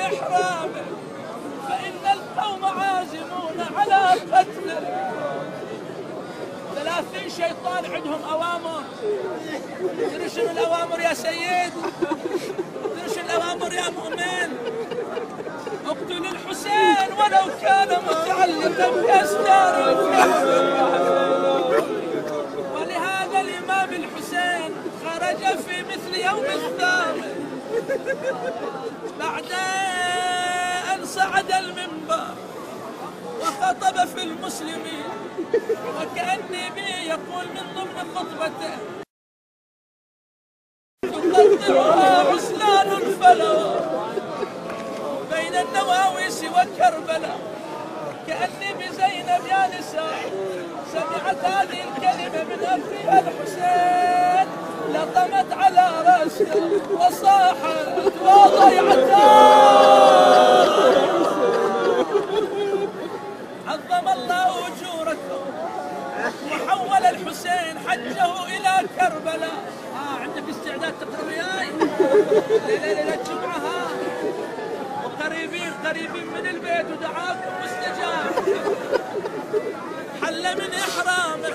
إحرامه، فإن القوم عازمون على قتله. 30 شيطان عندهم أوامر. تدري شنو الأوامر يا سيد؟ تدري شنو الأوامر يا مؤمن؟ اقتل الحسين ولو كان متعلقا بأستار الكهف. ولهذا الإمام الحسين خرج في مثل يوم الثامن بعد أن صعد المنبر وخطب في المسلمين، وكأني به يقول من ضمن خطبته: تقطرها عسلان الفلا بين النواويس وكربلاء. كأني بزينب يا نساء سمعت هذه الكلمة من أخيها الحسين، لطمت على رأسها وصاحت وضيعتها. عظم الله أجوركم. وحول الحسين حجه إلى كربلاء. عندك استعداد تقرأ وياي؟ ليلة الجمعة قريبين من البيت ودعاكم مستجاب. حل من إحرامه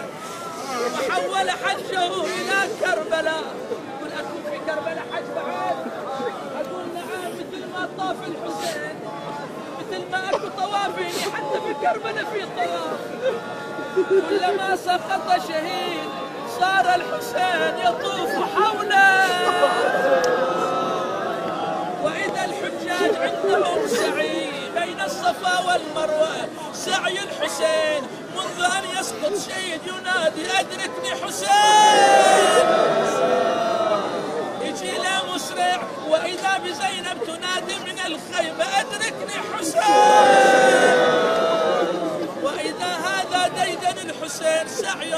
وحول حجه إلى كربلاء. يقول أكون في كربلاء حج بعد؟ أقول نعم، مثل ما طاف الحسين، مثل ما أكو طوافيني حتى في كربلاء في طواف. كلما سقط شهيد صار الحسين يطوف حوله. وإذا الحجاج عندهم سعي بين الصفا والمروة، سعي الحسين منذ أن يسقط شهيد ينادي: أدركني حسين. يجي له مسرع وإذا بزينب تنادي من الخيمة: أدركني حسين. وإذا هذا ديدن الحسين سعي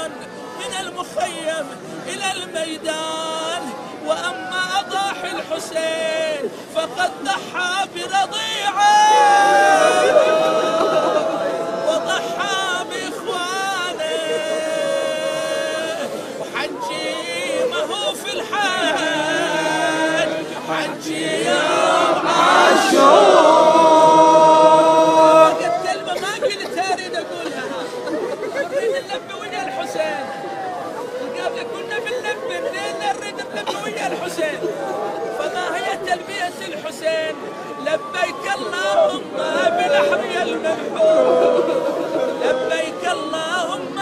من المخيم إلى الميدان. وأما أضاحي الحسين فقد ضحى برضيعه وضحى بإخوانه، وحجيمه في الحج حجي يوم عاشور. قلت كلمة ما قلتها أريد أقولها، أريد نلبي ويا الحسين. قبل كنا بنلبي نريد نلبي ويا الحسين. فما هي تلبية الحسين؟ لبيك اللهم بلحمي المنحور، لبيك اللهم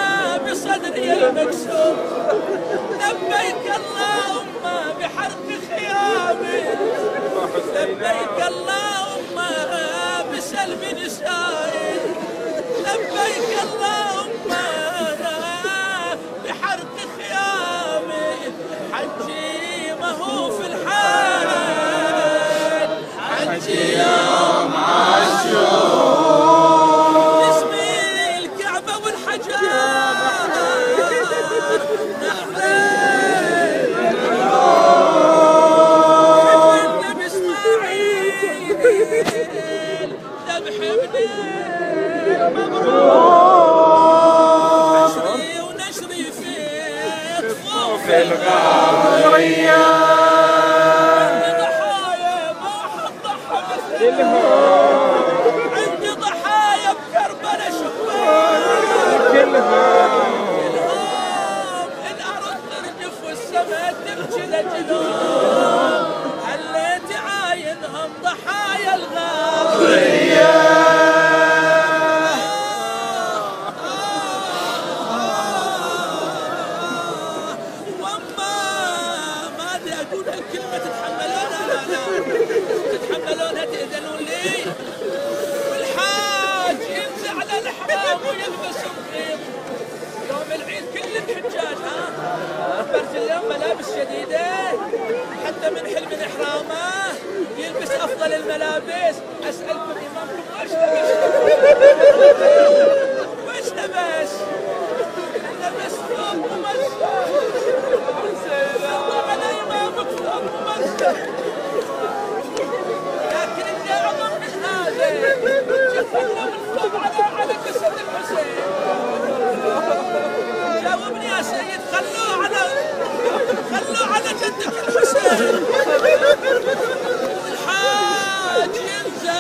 بصدري المكسور، لبيك اللهم بحرق خيامي، لبيك اللهم بسلب نسائي، لبيك اللهم بحرق خيامي. حجيمه في الحال حجي يوم عاشور. باسم الكعبة والحجار نحرين النبي إسماعيل ذبح ابني مبروك. حشري ونشري في طفوف الغارية. عندي ضحايا بكربلاء شباب كلهم الأرض ترجف والسماء تبكي لجلهم. هليت عاينهم ضحايا الغارية. ما ادري اقول هالكلمة تتحملونها؟ تتحملونها؟ تأذنون لي؟ والحاج ينزع على الحرام ويلبس الخيط يوم العيد. كل الحجاج اخبرت اليوم ملابس جديدة، حتى من حلم احرامه يلبس افضل الملابس. اسألكم امامكم وش لبس؟ وش لبس؟ لبس ثوب ممزق. على امامك ثوب ممزق. لكن اللي اعظم من هذا خلوا الثوب على جسد الحسين. جاوبني يا سيد، خلوه على جدك الحسين. الحاج ينزل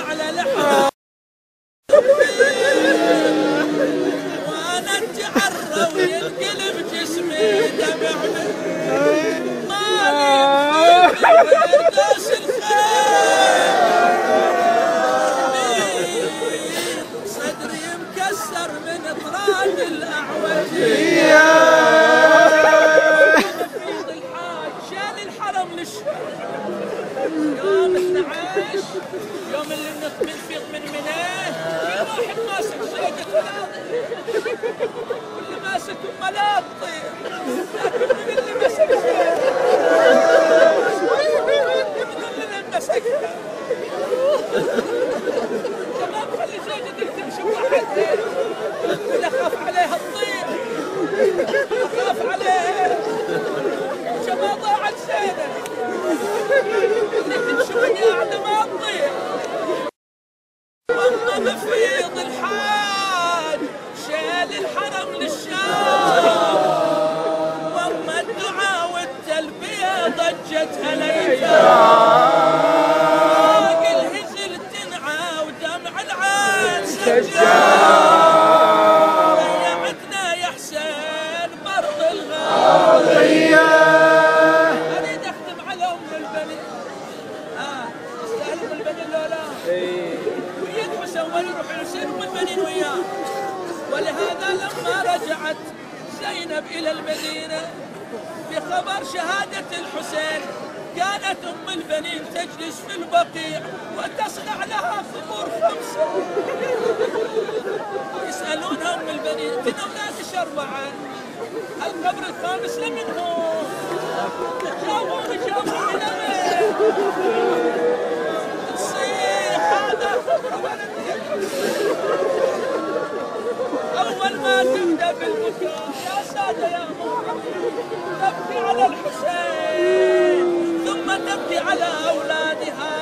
ضجتها ليتا فوق الهزل تنعى ودمع العين سجال ضيعتنا يا حسين برض الغالية. اريد اختم على ام البنين يستاهل ام البنين لولا ويد حسين ويروح حسين ام البنين وياه. ولهذا لما رجعت زينب إلى المدينة بخبر شهادة الحسين كانت أم البنين تجلس في البقيع وتصنع لها خمور 5. يسألونها أم البنين أنت أولادك 4 القبر الخامس لمن هو؟ جاوبوني إلى وين؟ تصيح هذا خبر ولدي. أول ما تبدأ بالبكاء يا سادة يا محمد تبكي على الحسين ثم تبكي على أولادها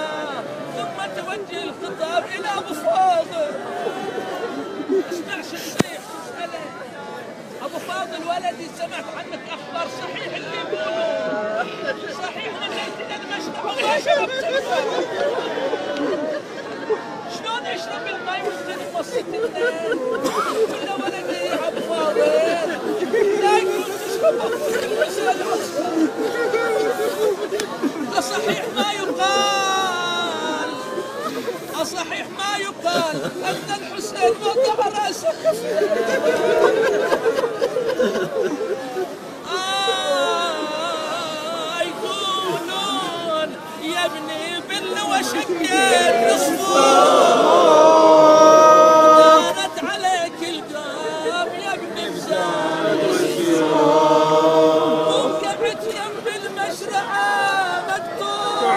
ثم توجه الخطاب إلى أبو فاضل. اسمع شو تصيح اسأله أبو فاضل ولدي سمعت عنك أخبار صحيح اللي يقولون صحيح نزلت إلى المشرع وما شربت الماء شلون اشرب الماء وانت مصيت الليل؟ ولا ولدي يا ابو فاضل لا يقول تشرب المساء العصر. أصحيح ما يقال أصحيح ما يقال أن الحسين وضع رأسه يقولون يا ابني بل وشكيت نصفور دارت عليك القام يا ابني بزاد وقعت جنب المشرعة مقطوع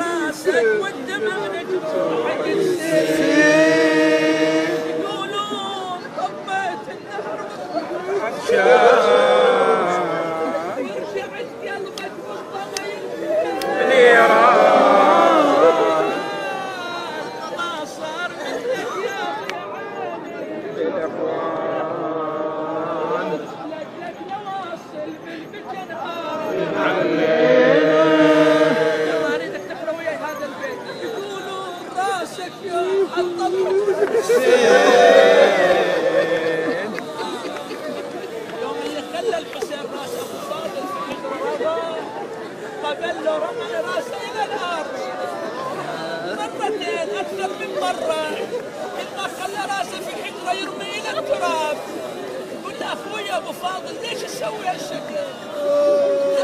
راسك والدمع نجمع يقولون طبيت النهر ورجعت قلبك بالضمير ما صار منك يا عيني لك نواصل بالبجنهار يلا اريدك تقرا وياي هذا البيت. يقولون راسك يا الطبع يوم اللي خلى الحسين راس ابو فاضل في حجره قبل له رمى راسه الى الارض مرتين اكثر من مره. كل ما خلى راسه في حجره يرمي الى التراب. يقول له اخوي ابو فاضل ليش تسوي هالشكل؟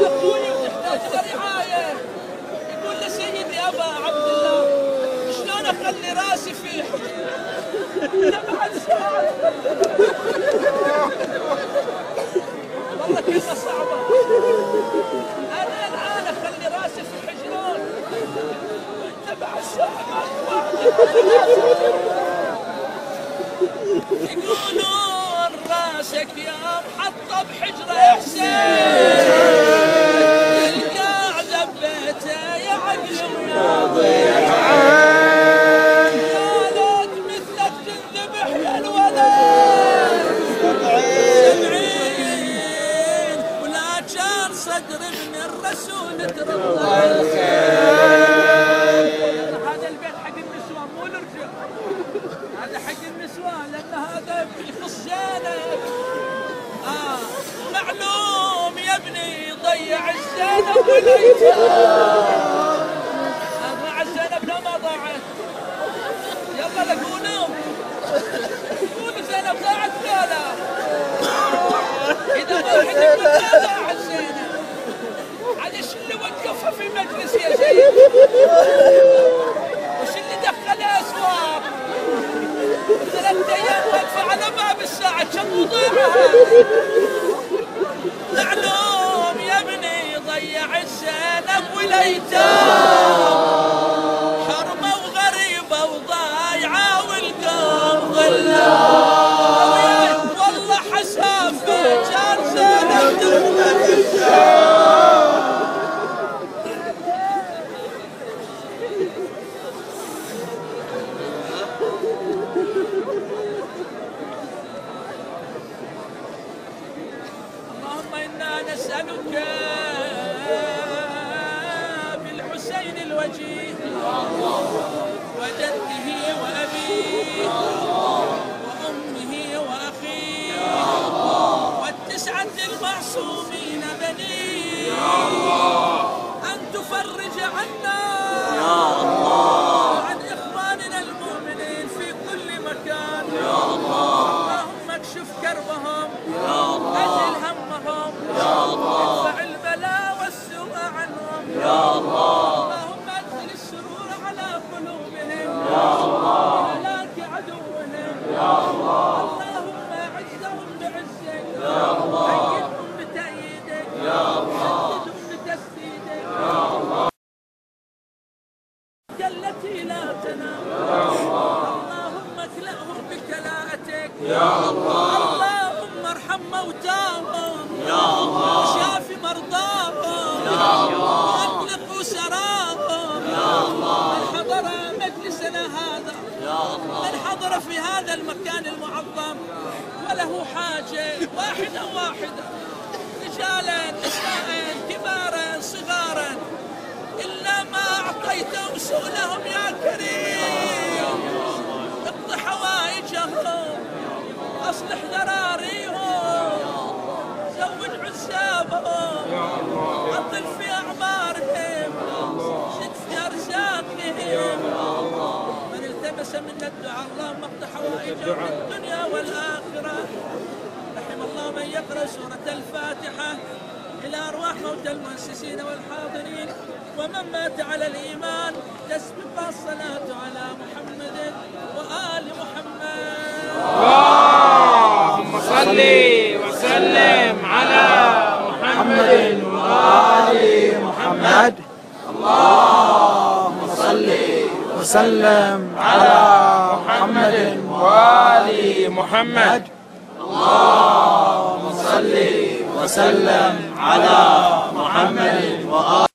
يا اخوي وتحتاج رعايه. يقول له سيدي ابا عبد الله شلون اخلي راسي في حجره؟ بعد سؤال والله كلمه صعبه. انا الان اخلي راسي في حجرون وانت بعد ساعه يقولون راسك يا محطه بحجره يا حسين القاعده ببيته يا عقل ويا ضيع يا ليت مثلك تنذبح يا الولد 70 ولا كان صدر ابن الرسول ترضى الخير. هذا البيت حق النسوان مو الرجال هذا حق النسوان لان هذا يخص زينب. معلوم يا ابني ضيع الزينب والايتام. ضاع الزينب لا ما ضاعت. يلا لا قولوا زينب ضاعت لا لا. اذا واحد يقول لا ضاعت زينب عاد ايش اللي وقفها في مجلس يا زين؟ وش اللي دخلها اسواق؟ 3 ايام واقفه على باب الساعه كم وضيعها؟ معلوم يا ابني ضيع الزينب والايتام حرمه وغريبه وضايعه والقوم ظلام والله حسافه كان زينب تخدم الشام. إنا نسألك بالحسين الوجيه وجده وأبيه وأمه وأخيه والتسعة المعصومين بنيه أن تفرج عنا وعن إخواننا المؤمنين في كل مكان. اللهم اكشف كربهم، أزل همهم، ادفع البلاء والسوء عنهم. اللهم أدخل السرور على قلوبهم بهلاك عدوهم. اللهم أعزهم بعزك، أيدهم بتأييدك، سددهم بتسديدك التي لا تنام. اللهم اكلأهم بكلاءتك. اللهم ارحم موتاهم وشاف مرضاهم واطلق أسراهم. من حضر مجلسنا هذا، من حضر في هذا المكان المعظم وله حاجة واحدة رجالا نساء كبارا صغارا، إلا ما أعطيتهم سؤلهم يا كريم. اقض حوائجهم، أصلح ذراريهم، زوج عزابهم، عطل في أعمارهم، زد في أرزاقهم. من التمس منا الدعاء اللهم اقض حوائجهم في الدنيا والآخرة. رحم الله من يقرأ سورة الفاتحة إلى أرواح موتى المؤسسين والحاضرين، ومن مات على الإيمان تسبق الصلاة على محمد وآل محمد. اللهم صل وسلم على محمد وآل محمد. اللهم صل وسلم على محمد وآل محمد. اللهم صل وسلم على محمد وآل